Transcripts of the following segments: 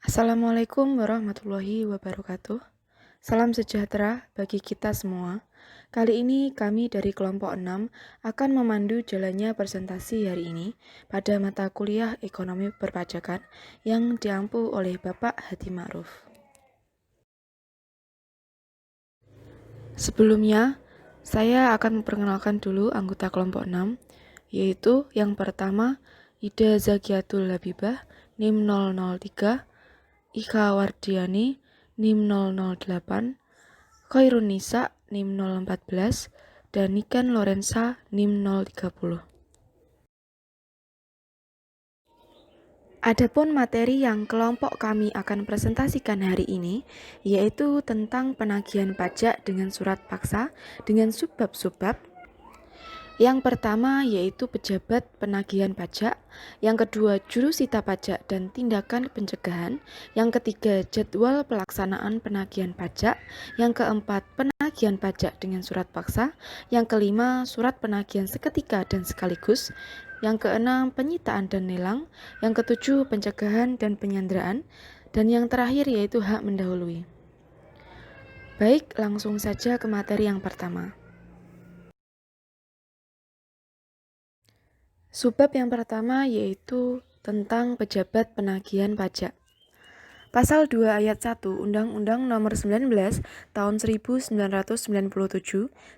Assalamualaikum warahmatullahi wabarakatuh. Salam sejahtera bagi kita semua. Kali ini kami dari kelompok 6 akan memandu jalannya presentasi hari ini pada mata kuliah Ekonomi Perpajakan yang diampu oleh Bapak Hadi Ma'ruf. Sebelumnya, saya akan memperkenalkan dulu anggota kelompok 6, yaitu yang pertama Ida Zakiatul Habibah, NIM 003, Ika Wardiani, NIM 008, Khairun Nisa, NIM 014, dan Niken Lorenza, NIM 030. Adapun materi yang kelompok kami akan presentasikan hari ini, yaitu tentang penagihan pajak dengan surat paksa dengan subbab-subbab. Yang pertama yaitu pejabat penagihan pajak, yang kedua jurusita pajak dan tindakan pencegahan, yang ketiga jadwal pelaksanaan penagihan pajak, yang keempat penagihan pajak dengan surat paksa, yang kelima surat penagihan seketika dan sekaligus, yang keenam penyitaan dan lelang, yang ketujuh pencegahan dan penyanderaan, dan yang terakhir yaitu hak mendahului. Baik, langsung saja ke materi yang pertama. Subbab yang pertama yaitu tentang pejabat penagihan pajak. Pasal 2 ayat 1 Undang-Undang Nomor 19 Tahun 1997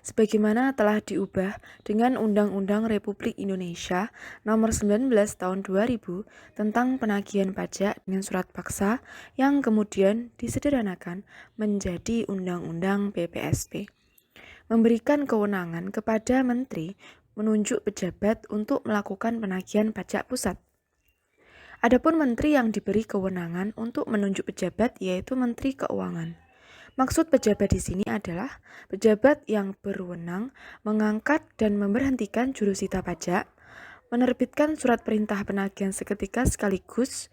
sebagaimana telah diubah dengan Undang-Undang Republik Indonesia Nomor 19 Tahun 2000 tentang penagihan pajak dengan surat paksa yang kemudian disederhanakan menjadi Undang-Undang PPSP. Memberikan kewenangan kepada Menteri menunjuk pejabat untuk melakukan penagihan pajak pusat. Adapun menteri yang diberi kewenangan untuk menunjuk pejabat yaitu Menteri Keuangan. Maksud pejabat di sini adalah pejabat yang berwenang mengangkat dan memberhentikan jurusita pajak, menerbitkan surat perintah penagihan seketika sekaligus,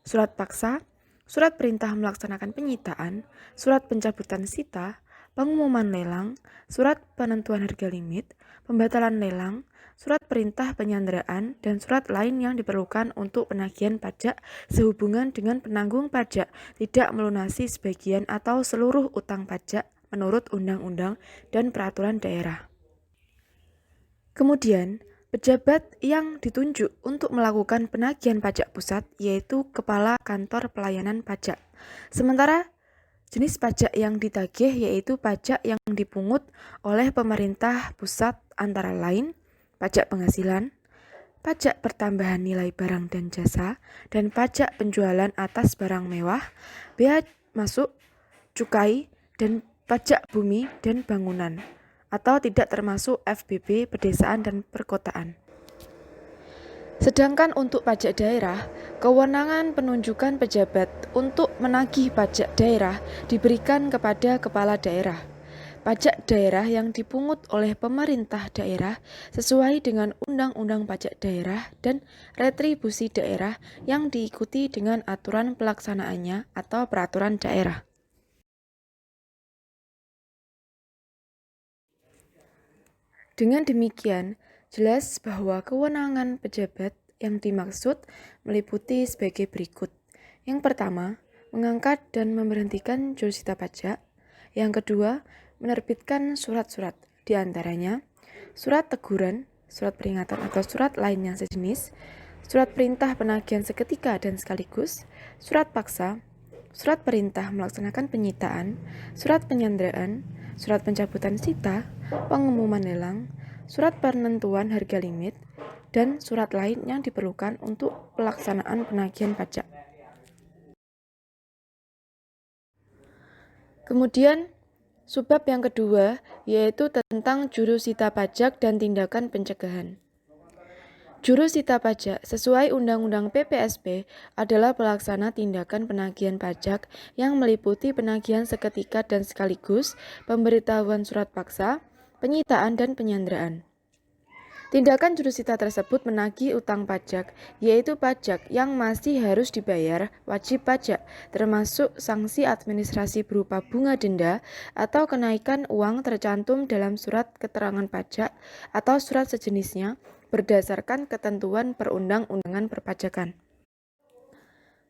surat paksa, surat perintah melaksanakan penyitaan, surat pencabutan sita, pengumuman lelang, surat penentuan harga limit, pembatalan lelang, surat perintah penyanderaan, dan surat lain yang diperlukan untuk penagihan pajak sehubungan dengan penanggung pajak tidak melunasi sebagian atau seluruh utang pajak menurut undang-undang dan peraturan daerah. Kemudian, pejabat yang ditunjuk untuk melakukan penagihan pajak pusat yaitu Kepala Kantor Pelayanan Pajak. Sementara jenis pajak yang ditagih yaitu pajak yang dipungut oleh pemerintah pusat antara lain pajak penghasilan, pajak pertambahan nilai barang dan jasa, dan pajak penjualan atas barang mewah, bea masuk, cukai, dan pajak bumi dan bangunan, atau tidak termasuk FBB, pedesaan, dan perkotaan. Sedangkan untuk pajak daerah, kewenangan penunjukan pejabat untuk menagih pajak daerah diberikan kepada kepala daerah. Pajak daerah yang dipungut oleh pemerintah daerah sesuai dengan Undang-Undang Pajak Daerah dan Retribusi Daerah yang diikuti dengan aturan pelaksanaannya atau peraturan daerah. Dengan demikian, jelas bahwa kewenangan pejabat yang dimaksud meliputi sebagai berikut. Yang pertama, mengangkat dan memberhentikan jurusita pajak. Yang kedua, menerbitkan surat-surat, di antaranya surat teguran, surat peringatan atau surat lain yang sejenis, surat perintah penagihan seketika dan sekaligus, surat paksa, surat perintah melaksanakan penyitaan, surat penyanderaan, surat pencabutan sita, pengumuman lelang, surat penentuan harga limit, dan surat lain yang diperlukan untuk pelaksanaan penagihan pajak. Kemudian, subbab yang kedua yaitu tentang jurusita pajak dan tindakan pencegahan. Jurusita pajak sesuai Undang-Undang PPSP adalah pelaksana tindakan penagihan pajak yang meliputi penagihan seketika dan sekaligus, pemberitahuan surat paksa, penyitaan, dan penyanderaan. Tindakan jurusita tersebut menagih utang pajak, yaitu pajak yang masih harus dibayar wajib pajak, termasuk sanksi administrasi berupa bunga denda atau kenaikan uang tercantum dalam surat keterangan pajak atau surat sejenisnya berdasarkan ketentuan perundang-undangan perpajakan.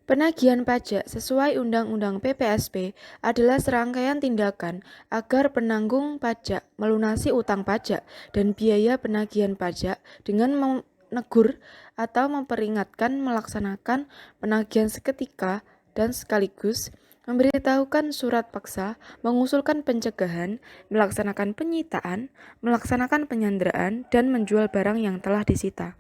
Penagihan pajak sesuai Undang-Undang PPSP adalah serangkaian tindakan agar penanggung pajak melunasi utang pajak dan biaya penagihan pajak dengan menegur atau memperingatkan melaksanakan penagihan seketika dan sekaligus memberitahukan surat paksa, mengusulkan pencegahan, melaksanakan penyitaan, melaksanakan penyanderaan, dan menjual barang yang telah disita.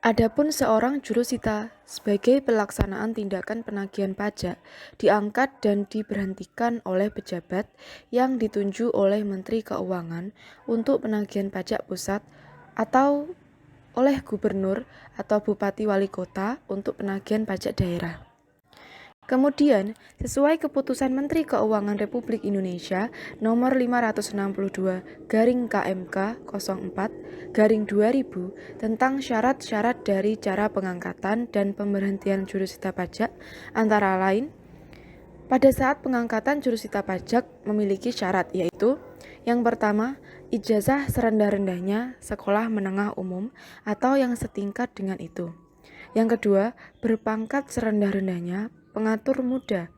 Adapun seorang jurusita sebagai pelaksanaan tindakan penagihan pajak diangkat dan diberhentikan oleh pejabat yang ditunjuk oleh Menteri Keuangan untuk penagihan pajak pusat atau oleh gubernur atau bupati wali kota untuk penagihan pajak daerah. Kemudian, sesuai keputusan Menteri Keuangan Republik Indonesia nomor 562/KMK 04/2000 tentang syarat-syarat dari cara pengangkatan dan pemberhentian jurusita pajak antara lain, pada saat pengangkatan jurusita pajak memiliki syarat yaitu yang pertama, ijazah serendah-rendahnya sekolah menengah umum atau yang setingkat dengan itu. Yang kedua, berpangkat serendah-rendahnya pengatur muda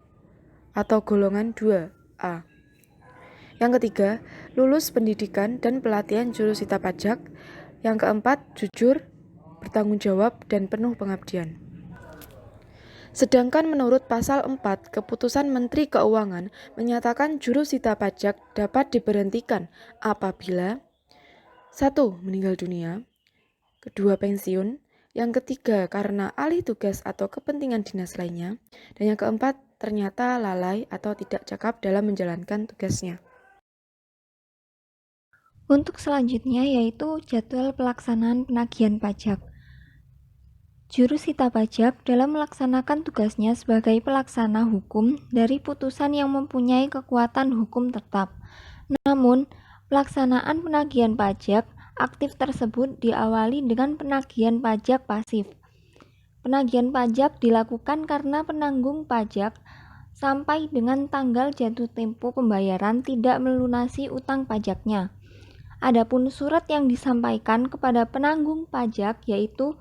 atau golongan 2A. Yang ketiga, lulus pendidikan dan pelatihan jurusita pajak. Yang keempat, jujur, bertanggung jawab, dan penuh pengabdian. Sedangkan menurut pasal 4, keputusan Menteri Keuangan menyatakan jurusita pajak dapat diberhentikan apabila 1. Meninggal dunia, 2. Pensiun, yang ketiga karena alih tugas atau kepentingan dinas lainnya, dan yang keempat ternyata lalai atau tidak cakap dalam menjalankan tugasnya. Untuk selanjutnya yaitu jadwal pelaksanaan penagihan pajak. Jurusita pajak dalam melaksanakan tugasnya sebagai pelaksana hukum dari putusan yang mempunyai kekuatan hukum tetap. Namun, pelaksanaan penagihan pajak aktif tersebut diawali dengan penagihan pajak pasif. Penagihan pajak dilakukan karena penanggung pajak sampai dengan tanggal jatuh tempo pembayaran tidak melunasi utang pajaknya. Adapun surat yang disampaikan kepada penanggung pajak yaitu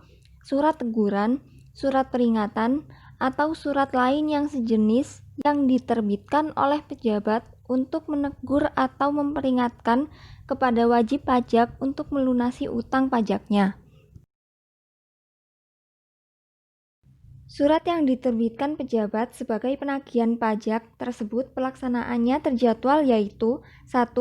surat teguran, surat peringatan, atau surat lain yang sejenis yang diterbitkan oleh pejabat untuk menegur atau memperingatkan kepada wajib pajak untuk melunasi utang pajaknya. Surat yang diterbitkan pejabat sebagai penagihan pajak tersebut pelaksanaannya terjadwal yaitu 1.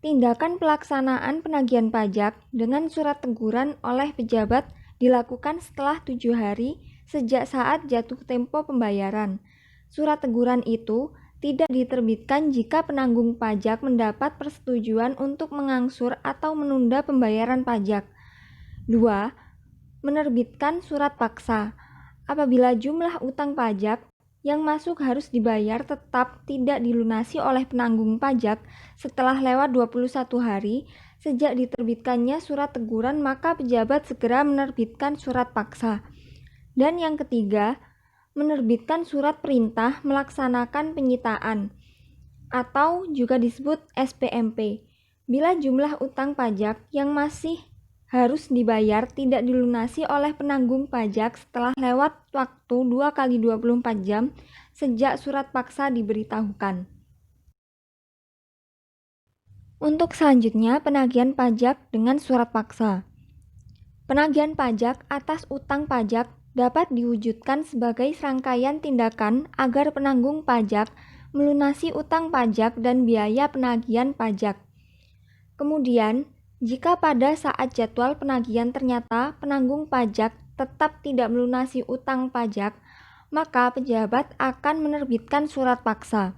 Tindakan pelaksanaan penagihan pajak dengan surat teguran oleh pejabat dilakukan setelah 7 hari sejak saat jatuh tempo pembayaran. Surat teguran itu tidak diterbitkan jika penanggung pajak mendapat persetujuan untuk mengangsur atau menunda pembayaran pajak. 2. Menerbitkan surat paksa. Apabila jumlah utang pajak yang masuk harus dibayar tetap tidak dilunasi oleh penanggung pajak setelah lewat 21 hari sejak diterbitkannya surat teguran, maka pejabat segera menerbitkan surat paksa. Dan yang ketiga, menerbitkan surat perintah melaksanakan penyitaan atau juga disebut SPMP. Bila jumlah utang pajak yang masih harus dibayar tidak dilunasi oleh penanggung pajak setelah lewat waktu 2 kali 24 jam sejak surat paksa diberitahukan. Untuk selanjutnya, penagihan pajak dengan surat paksa. Penagihan pajak atas utang pajak dapat diwujudkan sebagai serangkaian tindakan agar penanggung pajak melunasi utang pajak dan biaya penagihan pajak. Kemudian, jika pada saat jadwal penagihan ternyata penanggung pajak tetap tidak melunasi utang pajak, maka pejabat akan menerbitkan surat paksa.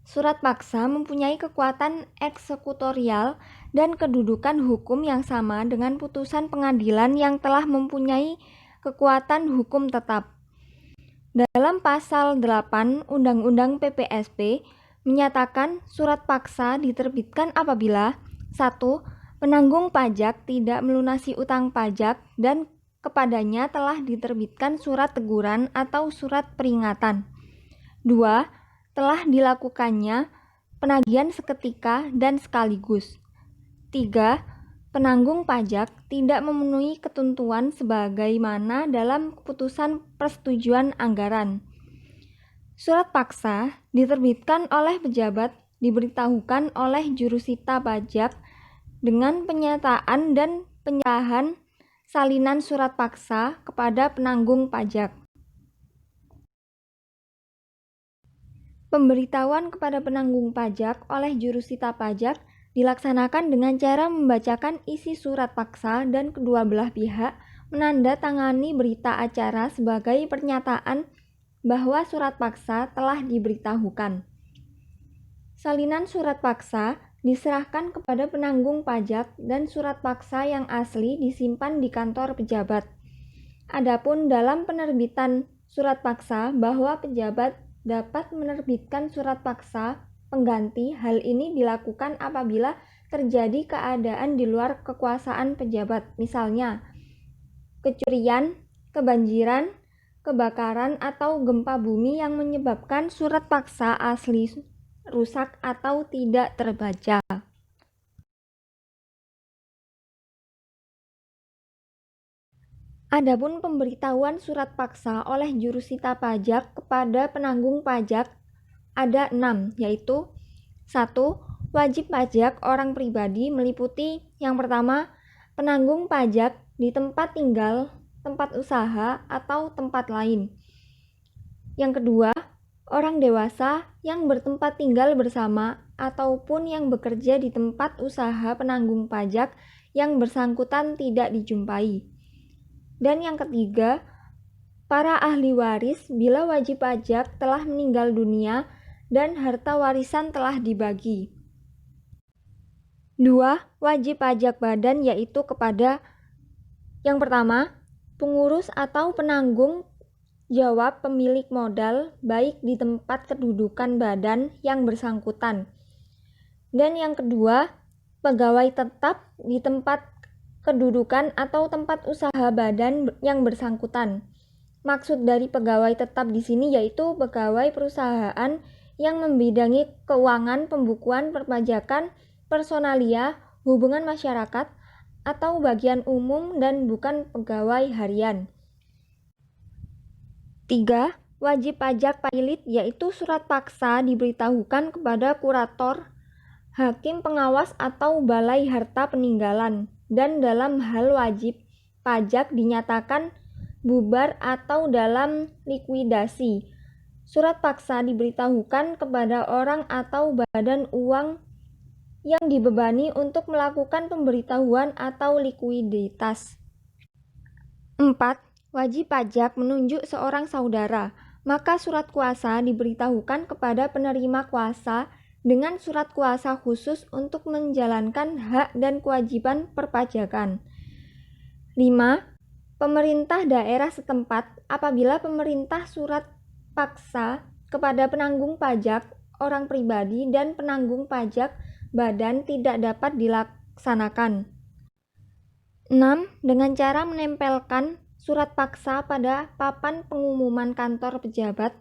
Surat paksa mempunyai kekuatan eksekutorial dan kedudukan hukum yang sama dengan putusan pengadilan yang telah mempunyai kekuatan hukum tetap. Dalam pasal 8 Undang-Undang PPSP menyatakan surat paksa diterbitkan apabila 1. Penanggung pajak tidak melunasi utang pajak dan kepadanya telah diterbitkan surat teguran atau surat peringatan. 2. Telah dilakukannya penagihan seketika dan sekaligus. 3. penanggung pajak tidak memenuhi ketentuan sebagaimana dalam keputusan persetujuan anggaran. Surat paksa diterbitkan oleh pejabat diberitahukan oleh jurusita pajak dengan penyataan dan penyerahan salinan surat paksa kepada penanggung pajak. Pemberitahuan kepada penanggung pajak oleh jurusita pajak dilaksanakan dengan cara membacakan isi surat paksa dan kedua belah pihak menandatangani berita acara sebagai pernyataan bahwa surat paksa telah diberitahukan. Salinan surat paksa diserahkan kepada penanggung pajak dan surat paksa yang asli disimpan di kantor pejabat. Adapun dalam penerbitan surat paksa bahwa pejabat dapat menerbitkan surat paksa pengganti, hal ini dilakukan apabila terjadi keadaan di luar kekuasaan pejabat, misalnya kecurian, kebanjiran, kebakaran, atau gempa bumi yang menyebabkan surat paksa asli rusak atau tidak terbaca. Adapun pemberitahuan surat paksa oleh jurusita pajak kepada penanggung pajak ada 6, yaitu 1. Wajib pajak orang pribadi meliputi yang pertama, penanggung pajak di tempat tinggal, tempat usaha, atau tempat lain. Yang kedua, orang dewasa yang bertempat tinggal bersama ataupun yang bekerja di tempat usaha penanggung pajak yang bersangkutan tidak dijumpai. Dan yang ketiga, para ahli waris bila wajib pajak telah meninggal dunia dan harta warisan telah dibagi. 2. Wajib pajak badan yaitu kepada yang pertama, pengurus atau penanggung jawab pemilik modal baik di tempat kedudukan badan yang bersangkutan. Dan yang kedua, pegawai tetap di tempat kedudukan atau tempat usaha badan yang bersangkutan. Maksud dari pegawai tetap di sini yaitu pegawai perusahaan yang membidangi keuangan, pembukuan, perpajakan, personalia, hubungan masyarakat, atau bagian umum dan bukan pegawai harian. 3. Wajib pajak pailit yaitu surat paksa diberitahukan kepada kurator, hakim pengawas atau balai harta peninggalan, dan dalam hal wajib pajak dinyatakan bubar atau dalam likuidasi. Surat paksa diberitahukan kepada orang atau badan uang yang dibebani untuk melakukan pemberitahuan atau likuiditas. 4. Wajib pajak menunjuk seorang saudara, maka surat kuasa diberitahukan kepada penerima kuasa dengan surat kuasa khusus untuk menjalankan hak dan kewajiban perpajakan. 5. Pemerintah daerah setempat apabila pemerintah surat paksa kepada penanggung pajak orang pribadi dan penanggung pajak badan tidak dapat dilaksanakan. 6. Dengan cara menempelkan surat paksa pada papan pengumuman kantor pejabat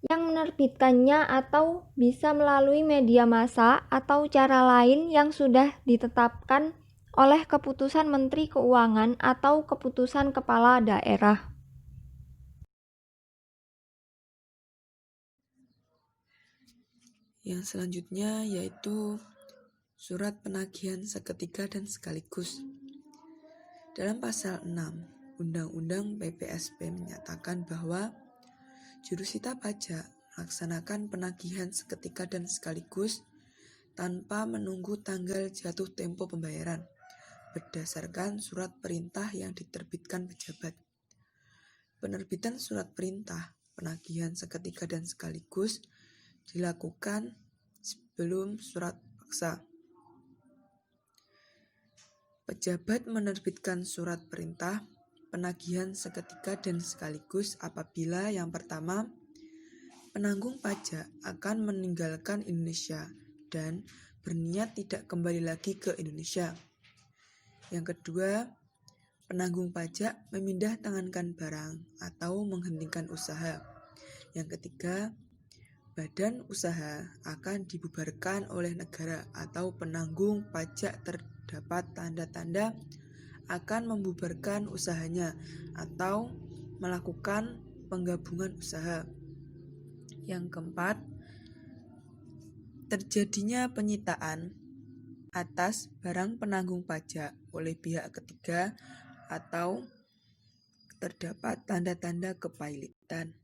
yang menerbitkannya atau bisa melalui media massa atau cara lain yang sudah ditetapkan oleh keputusan Menteri Keuangan atau keputusan kepala daerah. Yang selanjutnya yaitu surat penagihan seketika dan sekaligus. Dalam pasal 6 Undang-Undang PPSP menyatakan bahwa jurusita pajak melaksanakan penagihan seketika dan sekaligus tanpa menunggu tanggal jatuh tempo pembayaran berdasarkan surat perintah yang diterbitkan pejabat. Penerbitan surat perintah penagihan seketika dan sekaligus dilakukan sebelum surat paksa. Pejabat menerbitkan surat perintah penagihan seketika dan sekaligus apabila yang pertama, penanggung pajak akan meninggalkan Indonesia dan berniat tidak kembali lagi ke Indonesia. Yang kedua, penanggung pajak memindah tangankan barang atau menghentikan usaha. Yang ketiga, badan usaha akan dibubarkan oleh negara atau penanggung pajak terdapat tanda-tanda akan membubarkan usahanya atau melakukan penggabungan usaha. Yang keempat, terjadinya penyitaan atas barang penanggung pajak oleh pihak ketiga atau terdapat tanda-tanda kepailitan.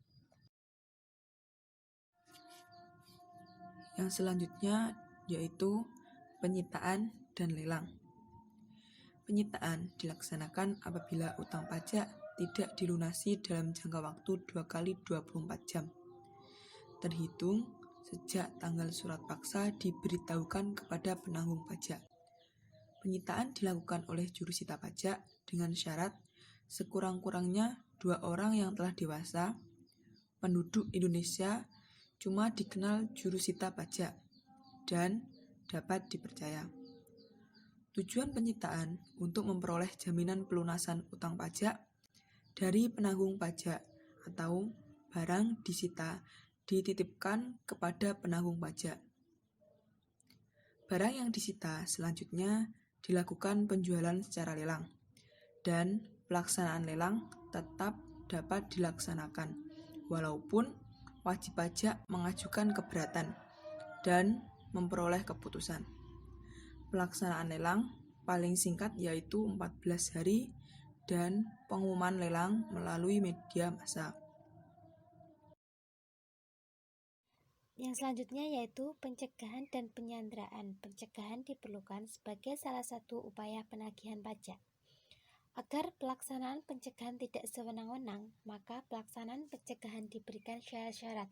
Yang selanjutnya yaitu penyitaan dan lelang. Penyitaan dilaksanakan apabila utang pajak tidak dilunasi dalam jangka waktu 2 kali 24 jam. Terhitung sejak tanggal surat paksa diberitahukan kepada penanggung pajak. Penyitaan dilakukan oleh jurusita pajak dengan syarat sekurang-kurangnya 2 orang yang telah dewasa, penduduk Indonesia cuma dikenal jurusita pajak, dan dapat dipercaya. Tujuan penyitaan untuk memperoleh jaminan pelunasan utang pajak dari penanggung pajak atau barang disita dititipkan kepada penanggung pajak. Barang yang disita selanjutnya dilakukan penjualan secara lelang, dan pelaksanaan lelang tetap dapat dilaksanakan walaupun wajib pajak mengajukan keberatan dan memperoleh keputusan. Pelaksanaan lelang paling singkat yaitu 14 hari dan pengumuman lelang melalui media massa. Yang selanjutnya yaitu pencegahan dan penyanderaan. Pencegahan diperlukan sebagai salah satu upaya penagihan pajak. Agar pelaksanaan pencegahan tidak sewenang-wenang, maka pelaksanaan pencegahan diberikan syarat-syarat,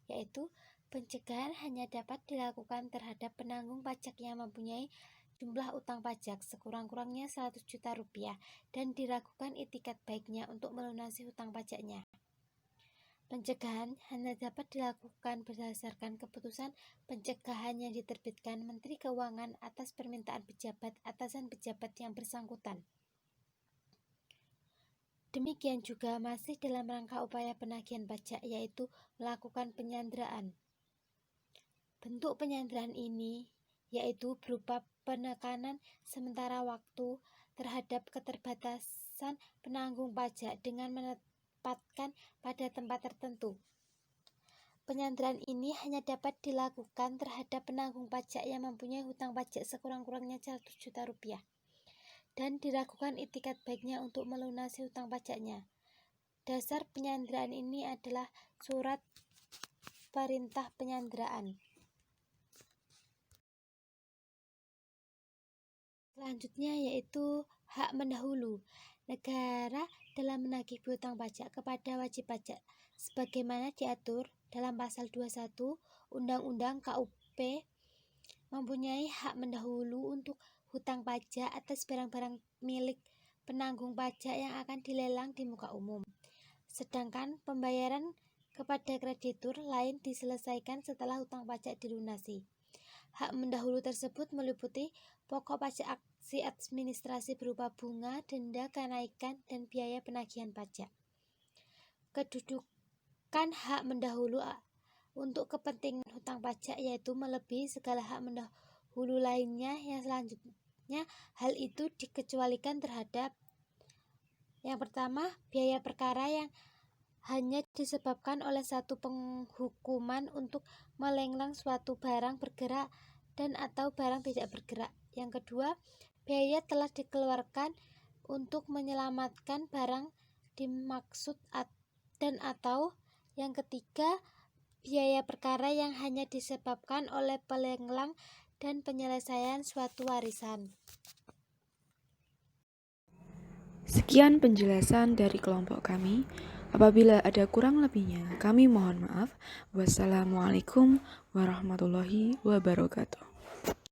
yaitu pencegahan hanya dapat dilakukan terhadap penanggung pajak yang mempunyai jumlah utang pajak sekurang-kurangnya 100 juta rupiah dan diragukan itikat baiknya untuk melunasi hutang pajaknya. Pencegahan hanya dapat dilakukan berdasarkan keputusan pencegahan yang diterbitkan Menteri Keuangan atas permintaan pejabat atasan pejabat yang bersangkutan. Demikian juga masih dalam rangka upaya penagihan pajak, yaitu melakukan penyanderaan. Bentuk penyanderaan ini yaitu berupa penekanan sementara waktu terhadap keterbatasan penanggung pajak dengan menempatkan pada tempat tertentu. Penyanderaan ini hanya dapat dilakukan terhadap penanggung pajak yang mempunyai hutang pajak sekurang-kurangnya 100 juta rupiah dan diragukan itikat baiknya untuk melunasi hutang pajaknya. Dasar penyanderaan ini adalah surat perintah penyanderaan. Selanjutnya yaitu hak mendahulu. Negara dalam menagih piutang pajak kepada wajib pajak sebagaimana diatur dalam pasal 21 Undang-Undang KUP mempunyai hak mendahulu untuk hutang pajak atas barang-barang milik penanggung pajak yang akan dilelang di muka umum. Sedangkan pembayaran kepada kreditur lain diselesaikan setelah hutang pajak dilunasi. Hak mendahulu tersebut meliputi pokok pajak aksi administrasi berupa bunga, denda, kenaikan, dan biaya penagihan pajak. Kedudukan hak mendahulu untuk kepentingan hutang pajak yaitu melebihi segala hak mendahulu lainnya yang selanjutnya hal itu dikecualikan terhadap yang pertama, biaya perkara yang hanya disebabkan oleh satu penghukuman untuk melenglang suatu barang bergerak dan atau barang tidak bergerak. Yang kedua, biaya telah dikeluarkan untuk menyelamatkan barang dimaksud dan atau yang ketiga, biaya perkara yang hanya disebabkan oleh pelenglang dan penyelesaian suatu warisan. Sekian penjelasan dari kelompok kami. Apabila ada kurang lebihnya, kami mohon maaf. Wassalamualaikum warahmatullahi wabarakatuh.